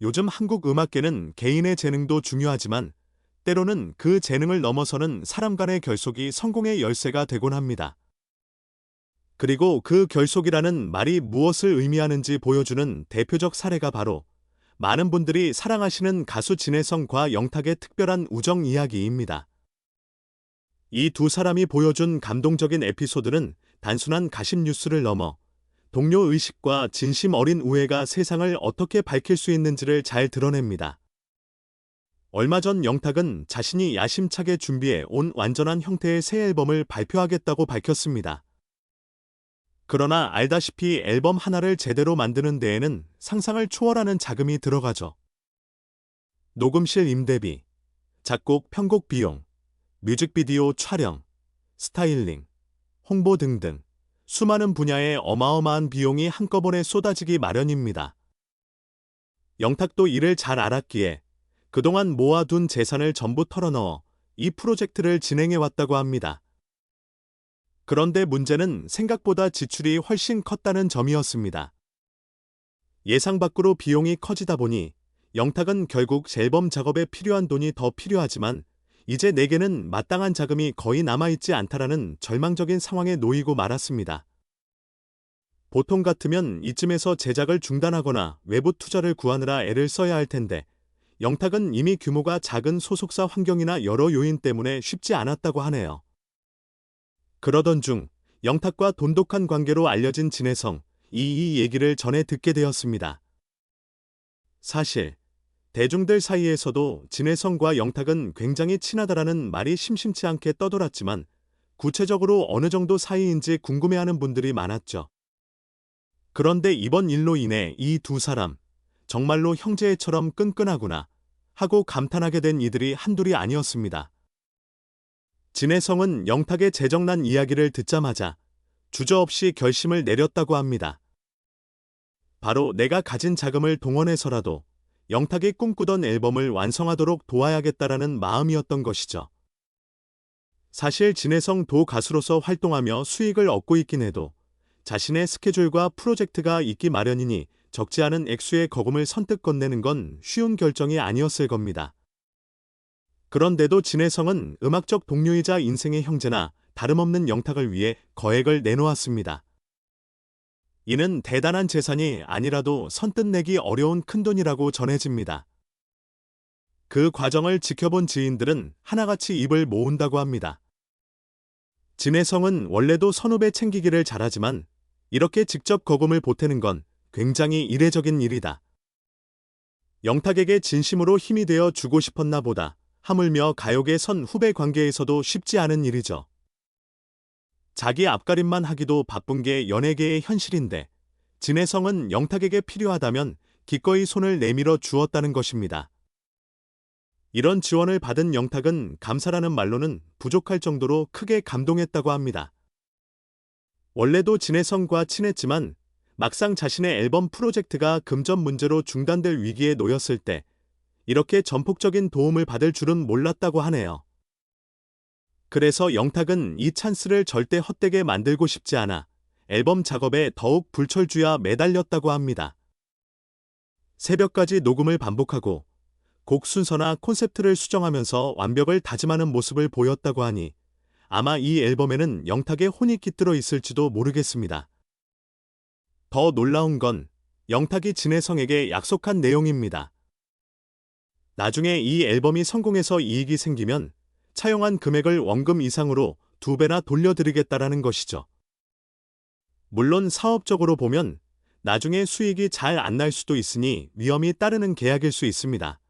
요즘 한국 음악계는 개인의 재능도 중요하지만 때로는 그 재능을 넘어서는 사람 간의 결속이 성공의 열쇠가 되곤 합니다. 그리고 그 결속이라는 말이 무엇을 의미하는지 보여주는 대표적 사례가 바로 많은 분들이 사랑하시는 가수 진혜성과 영탁의 특별한 우정 이야기입니다. 이 두 사람이 보여준 감동적인 에피소드는 단순한 가십 뉴스를 넘어 동료 의식과 진심 어린 우애가 세상을 어떻게 밝힐 수 있는지를 잘 드러냅니다. 얼마 전 영탁은 자신이 야심차게 준비해 온 완전한 형태의 새 앨범을 발표하겠다고 밝혔습니다. 그러나 알다시피 앨범 하나를 제대로 만드는 데에는 상상을 초월하는 자금이 들어가죠. 녹음실 임대비, 작곡, 편곡 비용, 뮤직비디오 촬영, 스타일링, 홍보 등등 수많은 분야에 어마어마한 비용이 한꺼번에 쏟아지기 마련입니다. 영탁도 이를 잘 알았기에 그동안 모아둔 재산을 전부 털어넣어 이 프로젝트를 진행해왔다고 합니다. 그런데 문제는 생각보다 지출이 훨씬 컸다는 점이었습니다. 예상 밖으로 비용이 커지다 보니 영탁은 결국 앨범 작업에 필요한 돈이 더 필요하지만 이제 내게는 마땅한 자금이 거의 남아있지 않다라는 절망적인 상황에 놓이고 말았습니다. 보통 같으면 이쯤에서 제작을 중단하거나 외부 투자를 구하느라 애를 써야 할 텐데 영탁은 이미 규모가 작은 소속사 환경이나 여러 요인 때문에 쉽지 않았다고 하네요. 그러던 중 영탁과 돈독한 관계로 알려진 진혜성, 이 얘기를 전해 듣게 되었습니다. 사실 대중들 사이에서도 진혜성과 영탁은 굉장히 친하다라는 말이 심심치 않게 떠돌았지만 구체적으로 어느 정도 사이인지 궁금해하는 분들이 많았죠. 그런데 이번 일로 인해 이 두 사람, 정말로 형제처럼 끈끈하구나 하고 감탄하게 된 이들이 한둘이 아니었습니다. 진혜성은 영탁의 재정난 이야기를 듣자마자 주저없이 결심을 내렸다고 합니다. 바로 내가 가진 자금을 동원해서라도 영탁이 꿈꾸던 앨범을 완성하도록 도와야겠다라는 마음이었던 것이죠. 사실 진혜성 도 가수로서 활동하며 수익을 얻고 있긴 해도 자신의 스케줄과 프로젝트가 있기 마련이니 적지 않은 액수의 거금을 선뜻 건네는 건 쉬운 결정이 아니었을 겁니다. 그런데도 진혜성은 음악적 동료이자 인생의 형제나 다름없는 영탁을 위해 거액을 내놓았습니다. 이는 대단한 재산이 아니라도 선뜻 내기 어려운 큰돈이라고 전해집니다. 그 과정을 지켜본 지인들은 하나같이 입을 모은다고 합니다. 진혜성은 원래도 선후배 챙기기를 잘하지만 이렇게 직접 거금을 보태는 건 굉장히 이례적인 일이다. 영탁에게 진심으로 힘이 되어 주고 싶었나 보다. 하물며 가요계 선 후배 관계에서도 쉽지 않은 일이죠. 자기 앞가림만 하기도 바쁜 게 연예계의 현실인데 진혜성은 영탁에게 필요하다면 기꺼이 손을 내밀어 주었다는 것입니다. 이런 지원을 받은 영탁은 감사라는 말로는 부족할 정도로 크게 감동했다고 합니다. 원래도 진혜성과 친했지만 막상 자신의 앨범 프로젝트가 금전 문제로 중단될 위기에 놓였을 때 이렇게 전폭적인 도움을 받을 줄은 몰랐다고 하네요. 그래서 영탁은 이 찬스를 절대 헛되게 만들고 싶지 않아 앨범 작업에 더욱 불철주야 매달렸다고 합니다. 새벽까지 녹음을 반복하고 곡 순서나 콘셉트를 수정하면서 완벽을 다짐하는 모습을 보였다고 하니 아마 이 앨범에는 영탁의 혼이 깃들어 있을지도 모르겠습니다. 더 놀라운 건 영탁이 진혜성에게 약속한 내용입니다. 나중에 이 앨범이 성공해서 이익이 생기면 차용한 금액을 원금 이상으로 2배나 돌려드리겠다라는 것이죠. 물론 사업적으로 보면 나중에 수익이 잘 안 날 수도 있으니 위험이 따르는 계약일 수 있습니다.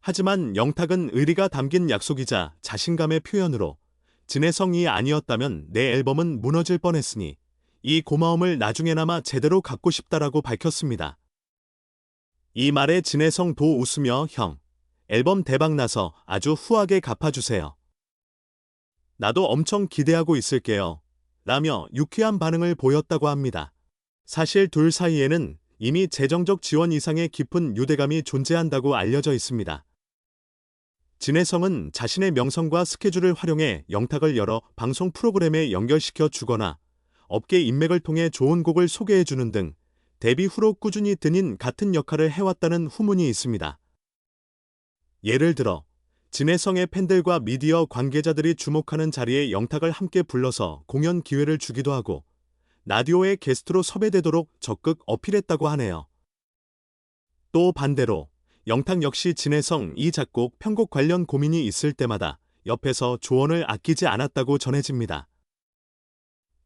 하지만 영탁은 의리가 담긴 약속이자 자신감의 표현으로 진혜성이 아니었다면 내 앨범은 무너질 뻔했으니 이 고마움을 나중에나마 제대로 갚고 싶다라고 밝혔습니다. 이 말에 진혜성 도 웃으며 형, 앨범 대박 나서 아주 후하게 갚아주세요. 나도 엄청 기대하고 있을게요. 라며 유쾌한 반응을 보였다고 합니다. 사실 둘 사이에는 이미 재정적 지원 이상의 깊은 유대감이 존재한다고 알려져 있습니다. 진혜성은 자신의 명성과 스케줄을 활용해 영탁을 여러 방송 프로그램에 연결시켜 주거나 업계 인맥을 통해 좋은 곡을 소개해 주는 등 데뷔 후로 꾸준히 드닌 같은 역할을 해왔다는 후문이 있습니다. 예를 들어 진해성의 팬들과 미디어 관계자들이 주목하는 자리에 영탁을 함께 불러서 공연 기회를 주기도 하고 라디오의 게스트로 섭외되도록 적극 어필했다고 하네요. 또 반대로 영탁 역시 진해성 이 작곡 편곡 관련 고민이 있을 때마다 옆에서 조언을 아끼지 않았다고 전해집니다.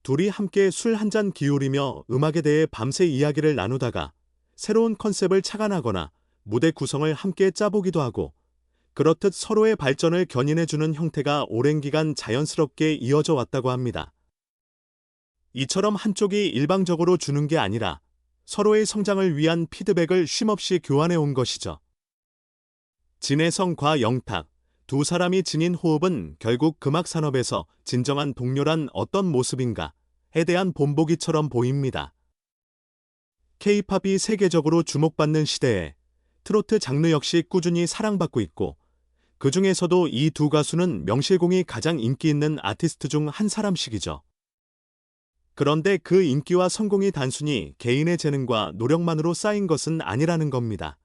둘이 함께 술 한 잔 기울이며 음악에 대해 밤새 이야기를 나누다가 새로운 컨셉을 착안하거나 무대 구성을 함께 짜보기도 하고 그렇듯 서로의 발전을 견인해주는 형태가 오랜 기간 자연스럽게 이어져 왔다고 합니다. 이처럼 한쪽이 일방적으로 주는 게 아니라 서로의 성장을 위한 피드백을 쉼없이 교환해 온 것이죠. 진해성과 영탁, 두 사람이 지닌 호흡은 결국 음악 산업에서 진정한 동료란 어떤 모습인가에 대한 본보기처럼 보입니다. K-팝이 세계적으로 주목받는 시대에 트로트 장르 역시 꾸준히 사랑받고 있고 그 중에서도 이 두 가수는 명실공히 가장 인기 있는 아티스트 중 한 사람씩이죠. 그런데 그 인기와 성공이 단순히 개인의 재능과 노력만으로 쌓인 것은 아니라는 겁니다.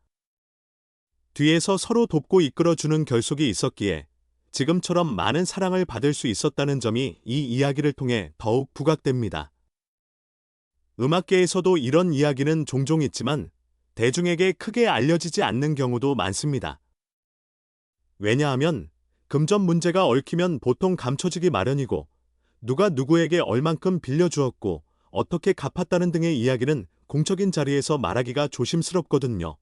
뒤에서 서로 돕고 이끌어주는 결속이 있었기에 지금처럼 많은 사랑을 받을 수 있었다는 점이 이 이야기를 통해 더욱 부각됩니다. 음악계에서도 이런 이야기는 종종 있지만 대중에게 크게 알려지지 않는 경우도 많습니다. 왜냐하면 금전 문제가 얽히면 보통 감춰지기 마련이고 누가 누구에게 얼만큼 빌려주었고 어떻게 갚았다는 등의 이야기는 공적인 자리에서 말하기가 조심스럽거든요.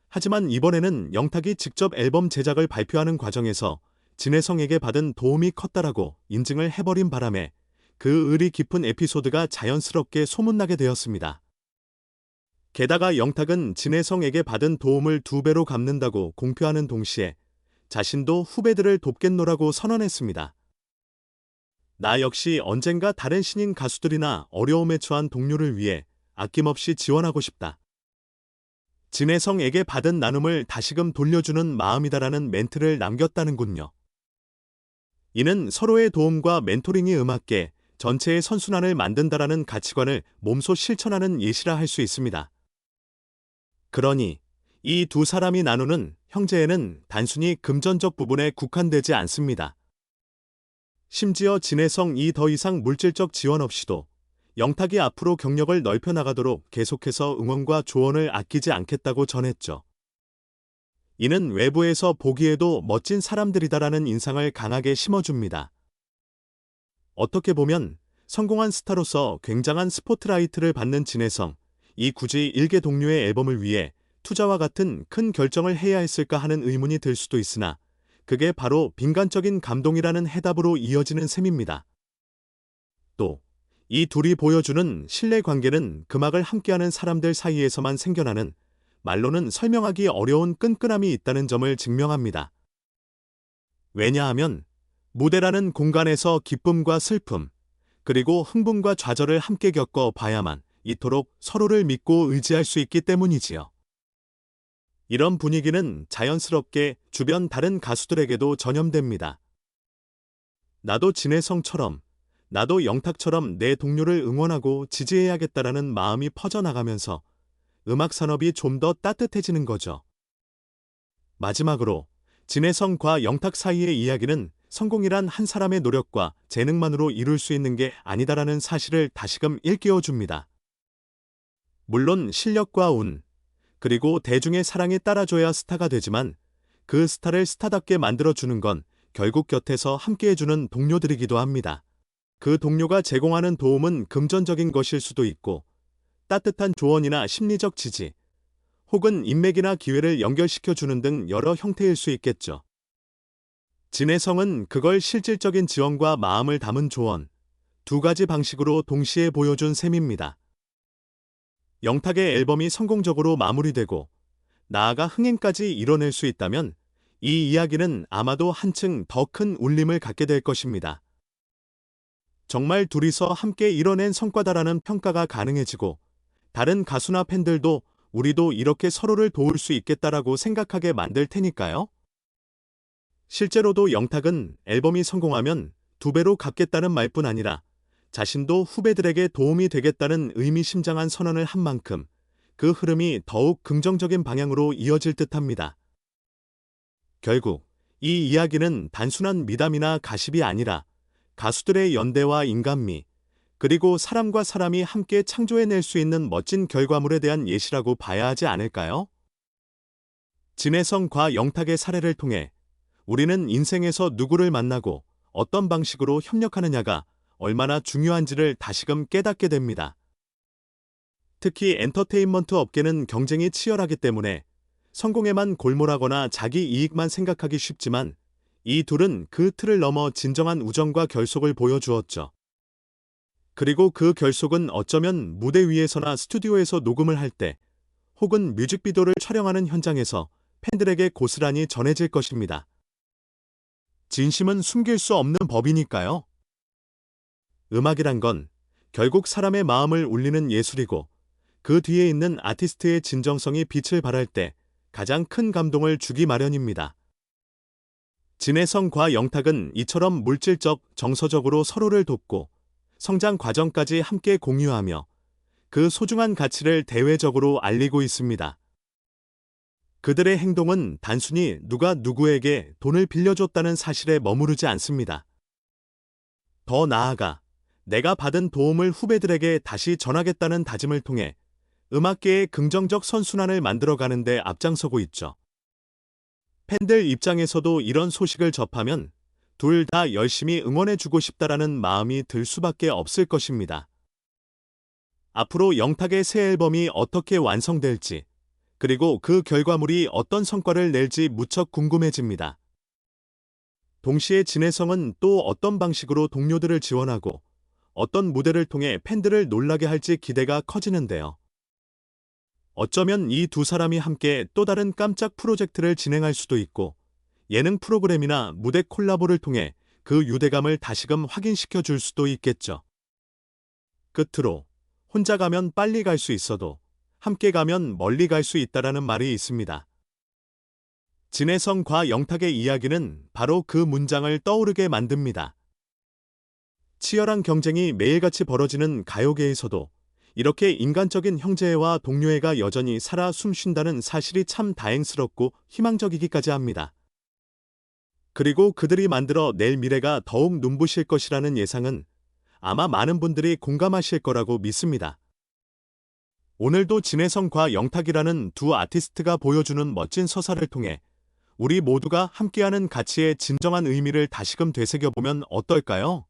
하지만 이번에는 영탁이 직접 앨범 제작을 발표하는 과정에서 진해성에게 받은 도움이 컸다라고 인증을 해버린 바람에 그 의리 깊은 에피소드가 자연스럽게 소문나게 되었습니다. 게다가 영탁은 진해성에게 받은 도움을 2배로 갚는다고 공표하는 동시에 자신도 후배들을 돕겠노라고 선언했습니다. 나 역시 언젠가 다른 신인 가수들이나 어려움에 처한 동료를 위해 아낌없이 지원하고 싶다. 진해성에게 받은 나눔을 다시금 돌려주는 마음이다라는 멘트를 남겼다는군요. 이는 서로의 도움과 멘토링이 음악계 전체의 선순환을 만든다라는 가치관을 몸소 실천하는 예시라 할 수 있습니다. 그러니 이 두 사람이 나누는 형제애는 단순히 금전적 부분에 국한되지 않습니다. 심지어 진해성이 더 이상 물질적 지원 없이도 영탁이 앞으로 경력을 넓혀 나가도록 계속해서 응원과 조언을 아끼지 않겠다고 전했죠. 이는 외부에서 보기에도 멋진 사람들이다라는 인상을 강하게 심어줍니다. 어떻게 보면 성공한 스타로서 굉장한 스포트라이트를 받는 진해성, 이 굳이 일개 동료의 앨범을 위해 투자와 같은 큰 결정을 해야 했을까 하는 의문이 들 수도 있으나 그게 바로 빈간적인 감동이라는 해답으로 이어지는 셈입니다. 또 이 둘이 보여주는 신뢰관계는 음악을 함께하는 사람들 사이에서만 생겨나는 말로는 설명하기 어려운 끈끈함이 있다는 점을 증명합니다. 왜냐하면 무대라는 공간에서 기쁨과 슬픔, 그리고 흥분과 좌절을 함께 겪어 봐야만 이토록 서로를 믿고 의지할 수 있기 때문이지요. 이런 분위기는 자연스럽게 주변 다른 가수들에게도 전염됩니다. 나도 진해성처럼, 나도 영탁처럼 내 동료를 응원하고 지지해야겠다라는 마음이 퍼져나가면서 음악 산업이 좀 더 따뜻해지는 거죠. 마지막으로 진해성과 영탁 사이의 이야기는 성공이란 한 사람의 노력과 재능만으로 이룰 수 있는 게 아니다라는 사실을 다시금 일깨워줍니다. 물론 실력과 운, 그리고 대중의 사랑에 따라줘야 스타가 되지만 그 스타를 스타답게 만들어주는 건 결국 곁에서 함께해주는 동료들이기도 합니다. 그 동료가 제공하는 도움은 금전적인 것일 수도 있고 따뜻한 조언이나 심리적 지지, 혹은 인맥이나 기회를 연결시켜주는 등 여러 형태일 수 있겠죠. 진해성은 그걸 실질적인 지원과 마음을 담은 조언, 두 가지 방식으로 동시에 보여준 셈입니다. 영탁의 앨범이 성공적으로 마무리되고 나아가 흥행까지 이뤄낼 수 있다면 이 이야기는 아마도 한층 더 큰 울림을 갖게 될 것입니다. 정말 둘이서 함께 이뤄낸 성과다라는 평가가 가능해지고 다른 가수나 팬들도 우리도 이렇게 서로를 도울 수 있겠다라고 생각하게 만들 테니까요. 실제로도 영탁은 앨범이 성공하면 2배로 갚겠다는 말뿐 아니라 자신도 후배들에게 도움이 되겠다는 의미심장한 선언을 한 만큼 그 흐름이 더욱 긍정적인 방향으로 이어질 듯합니다. 결국 이 이야기는 단순한 미담이나 가십이 아니라 가수들의 연대와 인간미, 그리고 사람과 사람이 함께 창조해낼 수 있는 멋진 결과물에 대한 예시라고 봐야 하지 않을까요? 진혜성과 영탁의 사례를 통해 우리는 인생에서 누구를 만나고 어떤 방식으로 협력하느냐가 얼마나 중요한지를 다시금 깨닫게 됩니다. 특히 엔터테인먼트 업계는 경쟁이 치열하기 때문에 성공에만 골몰하거나 자기 이익만 생각하기 쉽지만 이 둘은 그 틀을 넘어 진정한 우정과 결속을 보여주었죠. 그리고 그 결속은 어쩌면 무대 위에서나 스튜디오에서 녹음을 할 때 혹은 뮤직비디오를 촬영하는 현장에서 팬들에게 고스란히 전해질 것입니다. 진심은 숨길 수 없는 법이니까요. 음악이란 건 결국 사람의 마음을 울리는 예술이고 그 뒤에 있는 아티스트의 진정성이 빛을 발할 때 가장 큰 감동을 주기 마련입니다. 진혜성과 영탁은 이처럼 물질적, 정서적으로 서로를 돕고 성장 과정까지 함께 공유하며 그 소중한 가치를 대외적으로 알리고 있습니다. 그들의 행동은 단순히 누가 누구에게 돈을 빌려줬다는 사실에 머무르지 않습니다. 더 나아가 내가 받은 도움을 후배들에게 다시 전하겠다는 다짐을 통해 음악계의 긍정적 선순환을 만들어가는 데 앞장서고 있죠. 팬들 입장에서도 이런 소식을 접하면 둘 다 열심히 응원해주고 싶다라는 마음이 들 수밖에 없을 것입니다. 앞으로 영탁의 새 앨범이 어떻게 완성될지, 그리고 그 결과물이 어떤 성과를 낼지 무척 궁금해집니다. 동시에 진혜성은 또 어떤 방식으로 동료들을 지원하고 어떤 무대를 통해 팬들을 놀라게 할지 기대가 커지는데요. 어쩌면 이 두 사람이 함께 또 다른 깜짝 프로젝트를 진행할 수도 있고 예능 프로그램이나 무대 콜라보를 통해 그 유대감을 다시금 확인시켜 줄 수도 있겠죠. 끝으로 혼자 가면 빨리 갈 수 있어도 함께 가면 멀리 갈 수 있다라는 말이 있습니다. 진혜성과 영탁의 이야기는 바로 그 문장을 떠오르게 만듭니다. 치열한 경쟁이 매일같이 벌어지는 가요계에서도 이렇게 인간적인 형제애와 동료애가 여전히 살아 숨쉰다는 사실이 참 다행스럽고 희망적이기까지 합니다. 그리고 그들이 만들어 낼 미래가 더욱 눈부실 것이라는 예상은 아마 많은 분들이 공감하실 거라고 믿습니다. 오늘도 진혜성과 영탁이라는 두 아티스트가 보여주는 멋진 서사를 통해 우리 모두가 함께하는 가치의 진정한 의미를 다시금 되새겨보면 어떨까요?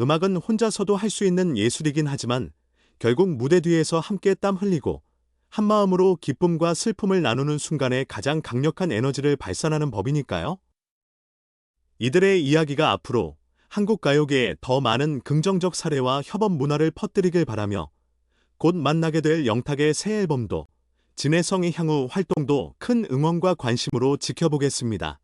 음악은 혼자서도 할 수 있는 예술이긴 하지만 결국 무대 뒤에서 함께 땀 흘리고 한마음으로 기쁨과 슬픔을 나누는 순간에 가장 강력한 에너지를 발산하는 법이니까요. 이들의 이야기가 앞으로 한국 가요계에 더 많은 긍정적 사례와 협업 문화를 퍼뜨리길 바라며 곧 만나게 될 영탁의 새 앨범도 진혜성의 향후 활동도 큰 응원과 관심으로 지켜보겠습니다.